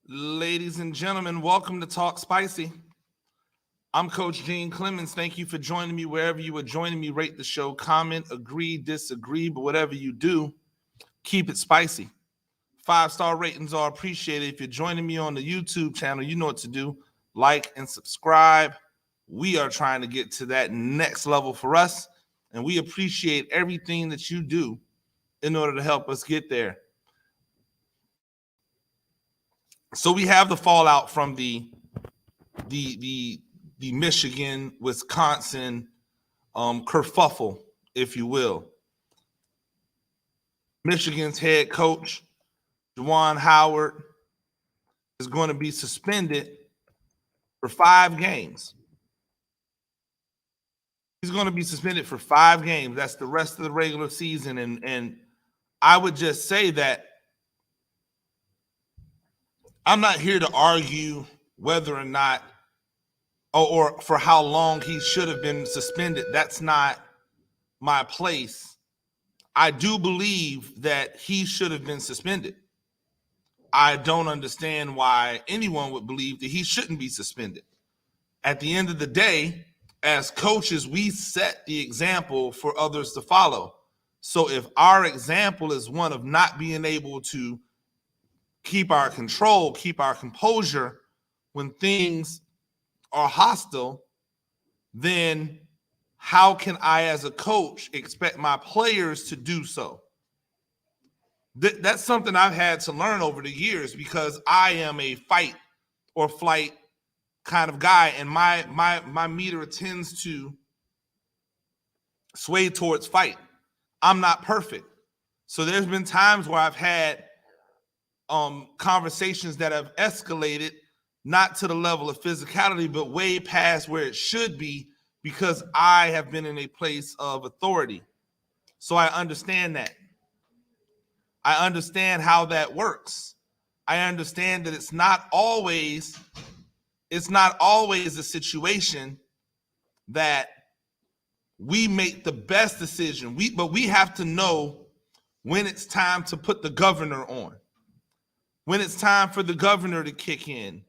Ladies and gentlemen, welcome to Talk Spicy. I'm Coach Gene Clemens. Thank you for joining me wherever you are joining me. Rate the show, comment, agree, disagree, but whatever you do, keep it spicy. 5-star ratings are appreciated. If you're joining me on the YouTube channel, you know what to do. Like and subscribe. We are trying to get to that next level for us, and we appreciate everything that you do in order to help us get there. So we have the fallout from the Michigan, Wisconsin kerfuffle, if you will. Michigan's head coach, Juwan Howard, is going to be suspended for 5 games. He's going to be suspended for 5 games. That's the rest of the regular season. And I would just say that I'm not here to argue whether or not or for how long he should have been suspended. That's not my place. I do believe that he should have been suspended. I don't understand why anyone would believe that he shouldn't be suspended. At the end of the day, as coaches, we set the example for others to follow. So if our example is one of not being able to keep our control, keep our composure when things are hostile, then how can I, as a coach, expect my players to do so? That's something I've had to learn over the years because I am a fight or flight kind of guy, and my meter tends to sway towards fight. I'm not perfect. So there's been times where I've had conversations that have escalated not to the level of physicality, but way past where it should be because I have been in a place of authority. So I understand that. I understand how that works. I understand that it's not always a situation that we make the best decision. But we have to know when it's time to put the governor on, when it's time for the governor to kick in.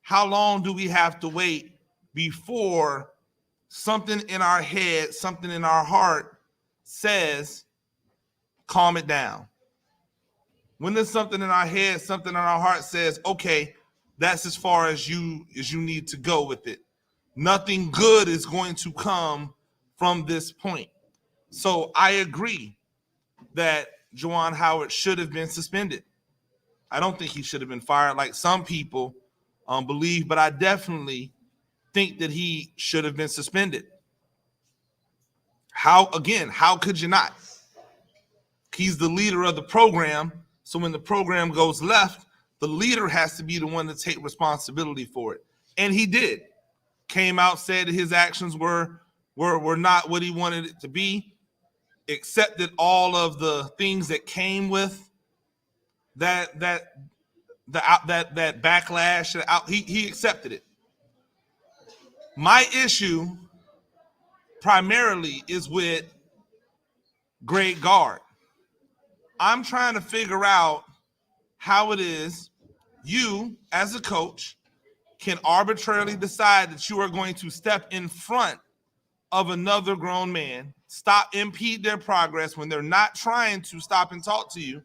How long do we have to wait before something in our head, something in our heart says, calm it down? When there's something in our head, something in our heart says, okay, that's as far as you need to go with it. Nothing good is going to come from this point. So I agree that Juwan Howard should have been suspended. I don't think he should have been fired like some people believe, but I definitely think that he should have been suspended. How could you not? He's the leader of the program. So when the program goes left, the leader has to be the one to take responsibility for it. And he did. Came out, said his actions were not what he wanted it to be, accepted all of the things that came with that backlash. He accepted it. My issue primarily is with Greg Gard. I'm trying to figure out how it is you, as a coach, can arbitrarily decide that you are going to step in front of another grown man, impede their progress when they're not trying to stop and talk to you.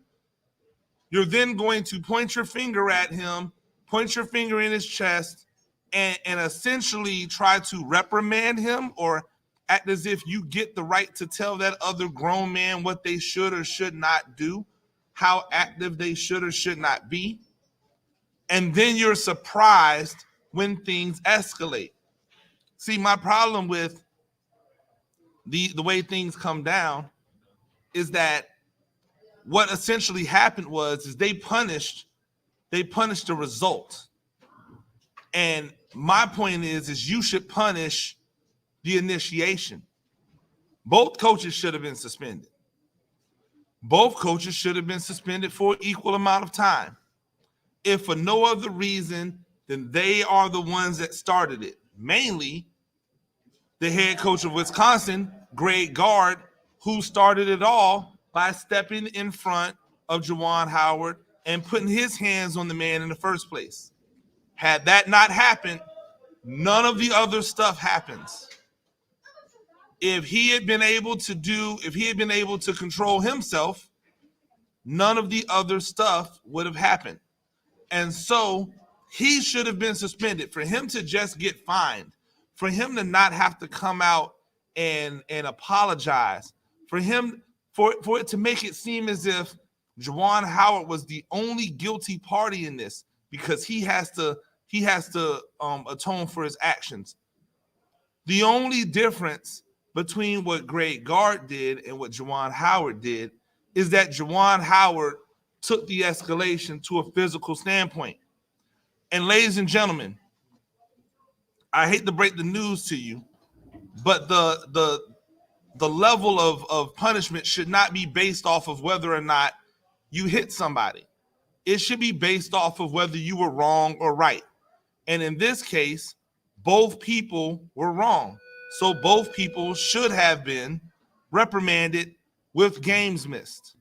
You're then going to point your finger at him, point your finger in his chest, and essentially try to reprimand him or act as if you get the right to tell that other grown man what they should or should not do, how active they should or should not be. And then you're surprised when things escalate. See, my problem with the way things come down is that what essentially happened is they punished the result. And my point is you should punish the initiation. Both coaches should have been suspended. Both coaches should have been suspended for an equal amount of time. If for no other reason than they are the ones that started it. Mainly the head coach of Wisconsin, Greg Gard, who started it all by stepping in front of Juwan Howard and putting his hands on the man in the first place. Had that not happened, none of the other stuff happens. If he had been able to control himself, none of the other stuff would have happened. And so he should have been suspended. For him to just get fined, for him to not have to come out and apologize, for it to make it seem as if Juwan Howard was the only guilty party in this because he has to atone for his actions. The only difference between what Greg Gard did and what Juwan Howard did is that Juwan Howard took the escalation to a physical standpoint. And ladies and gentlemen, I hate to break the news to you, but the level of punishment should not be based off of whether or not you hit somebody. It should be based off of whether you were wrong or right. And in this case, both people were wrong. So both people should have been reprimanded with games missed.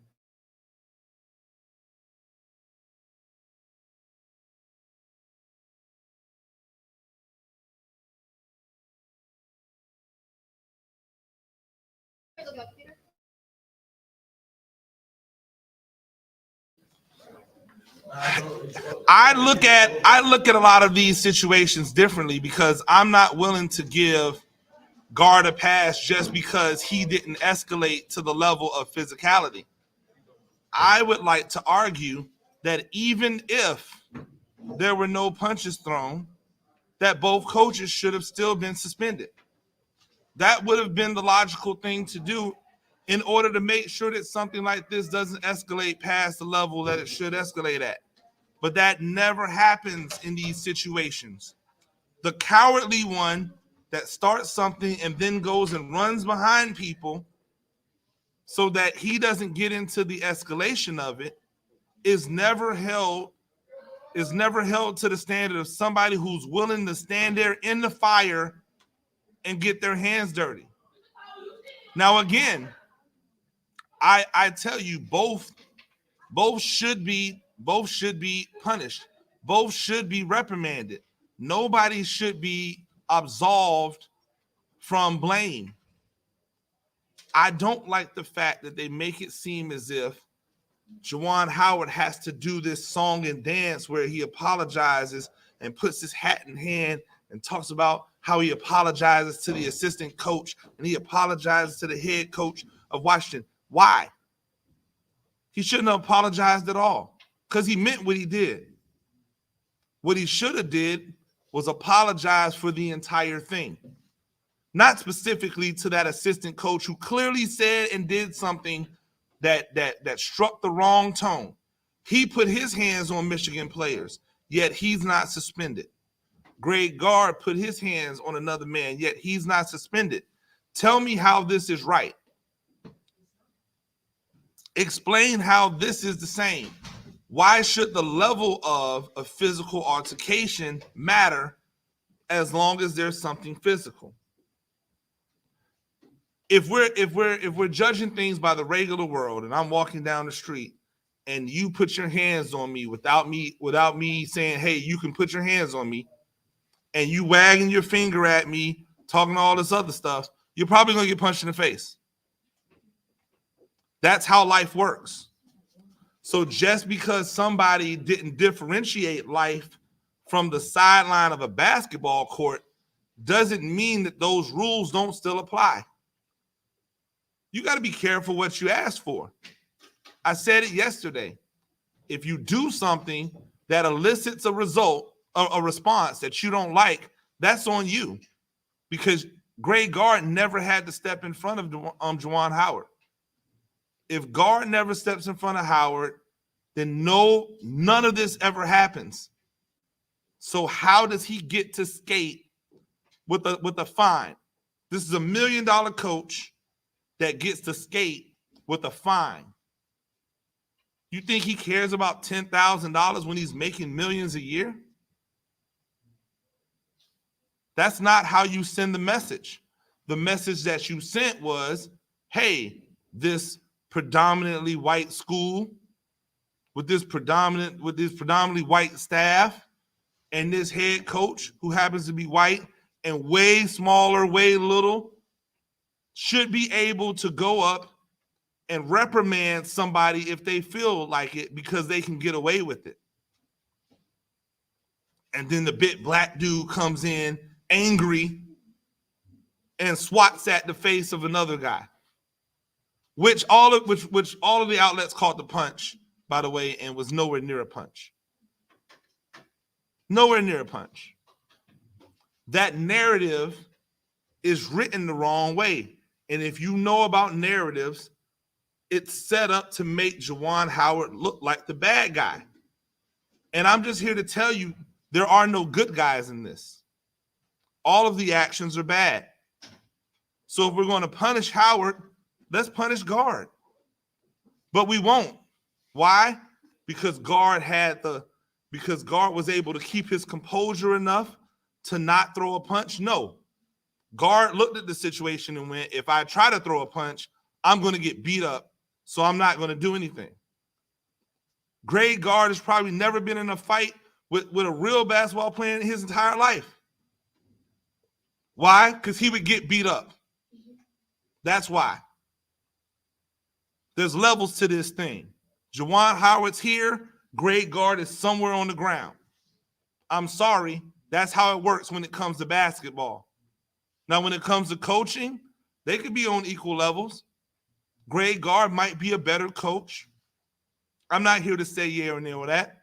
I look at a lot of these situations differently because I'm not willing to give Gard a pass just because he didn't escalate to the level of physicality. I would like to argue that even if there were no punches thrown, that both coaches should have still been suspended. That would have been the logical thing to do in order to make sure that something like this doesn't escalate past the level that it should escalate at. But that never happens in these situations. The cowardly one that starts something and then goes and runs behind people so that he doesn't get into the escalation of it is never held to the standard of somebody who's willing to stand there in the fire and get their hands dirty. Now again, I tell you, both should be punished. Both should be reprimanded. Nobody should be absolved from blame. I don't like the fact that they make it seem as if Juwan Howard has to do this song and dance where he apologizes and puts his hat in hand and talks about how he apologizes to the assistant coach and he apologizes to the head coach of Washington. Why? He shouldn't have apologized at all because he meant what he did. What he should have did was apologize for the entire thing, not specifically to that assistant coach who clearly said and did something that struck the wrong tone. He put his hands on Michigan players, yet he's not suspended. Greg Gard put his hands on another man, yet he's not suspended. Tell me how this is right. Explain how this is the same. Why should the level of a physical altercation matter as long as there's something physical? If we're judging things by the regular world and I'm walking down the street and you put your hands on me without me saying, hey, you can put your hands on me, and you wagging your finger at me, talking all this other stuff, you're probably going to get punched in the face. That's how life works. So just because somebody didn't differentiate life from the sideline of a basketball court doesn't mean that those rules don't still apply. You got to be careful what you ask for. I said it yesterday. If you do something that elicits a response that you don't like, that's on you. Because Greg Gard never had to step in front of Juwan Howard. If Gard never steps in front of Howard, then none of this ever happens. So how does he get to skate with a fine? This is $1 million coach that gets to skate with a fine. You think he cares about $10,000 when he's making millions a year? That's not how you send the message. The message that you sent was, hey, this predominantly white school with this predominantly white staff and this head coach who happens to be white and way smaller, way little, should be able to go up and reprimand somebody if they feel like it because they can get away with it. And then the big black dude comes in angry and swats at the face of another guy, which all of the outlets called the punch, by the way, and was nowhere near a punch. Nowhere near a punch. That narrative is written the wrong way. And if you know about narratives, it's set up to make Juwan Howard look like the bad guy. And I'm just here to tell you, there are no good guys in this. All of the actions are bad. So if we're going to punish Howard, let's punish Guard. But we won't. Why? Because Guard was able to keep his composure enough to not throw a punch? No. Guard looked at the situation and went, if I try to throw a punch, I'm going to get beat up, so I'm not going to do anything. Greg Guard has probably never been in a fight with a real basketball player in his entire life. Why? Because he would get beat up. That's why. There's levels to this thing. Juwan Howard's here. Greg Guard is somewhere on the ground. I'm sorry. That's how it works when it comes to basketball. Now, when it comes to coaching, they could be on equal levels. Greg Guard might be a better coach. I'm not here to say yeah or no or that.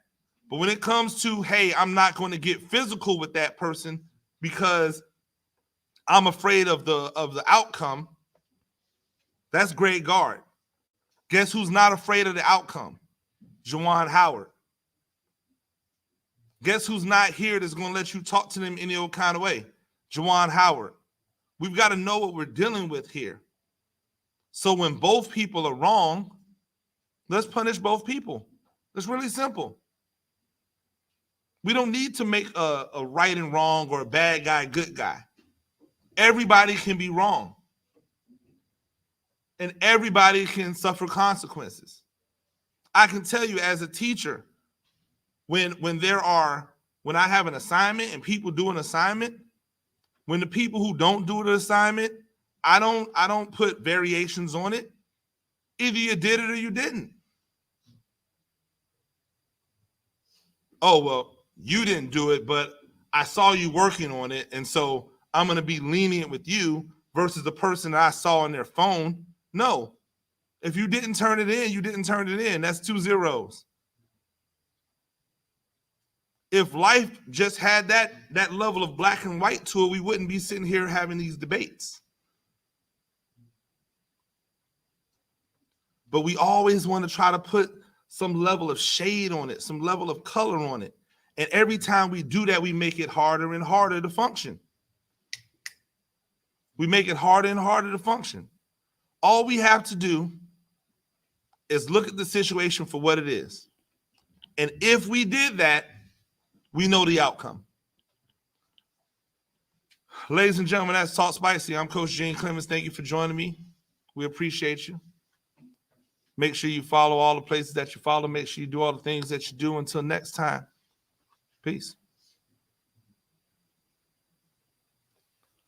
But when it comes to, hey, I'm not going to get physical with that person because I'm afraid of the outcome, that's Greg Guard. Guess who's not afraid of the outcome? Juwan Howard. Guess who's not here that's going to let you talk to them any old kind of way? Juwan Howard. We've got to know what we're dealing with here. So when both people are wrong, let's punish both people. It's really simple. We don't need to make a right and wrong or a bad guy, good guy. Everybody can be wrong. And everybody can suffer consequences. I can tell you as a teacher, when I have an assignment and people do an assignment, when the people who don't do the assignment, I don't put variations on it. Either you did it or you didn't. Oh, well, you didn't do it, but I saw you working on it, and so I'm going to be lenient with you versus the person that I saw on their phone. No. If you didn't turn it in, you didn't turn it in. That's 2 zeros. If life just had that level of black and white to it, we wouldn't be sitting here having these debates. But we always want to try to put some level of shade on it, some level of color on it. And every time we do that, we make it harder and harder to function. We make it harder and harder to function. All we have to do is look at the situation for what it is. And if we did that, we know the outcome. Ladies and gentlemen, that's Talk Spicy. I'm Coach Gene Clemens. Thank you for joining me. We appreciate you. Make sure you follow all the places that you follow. Make sure you do all the things that you do. Until next time, peace.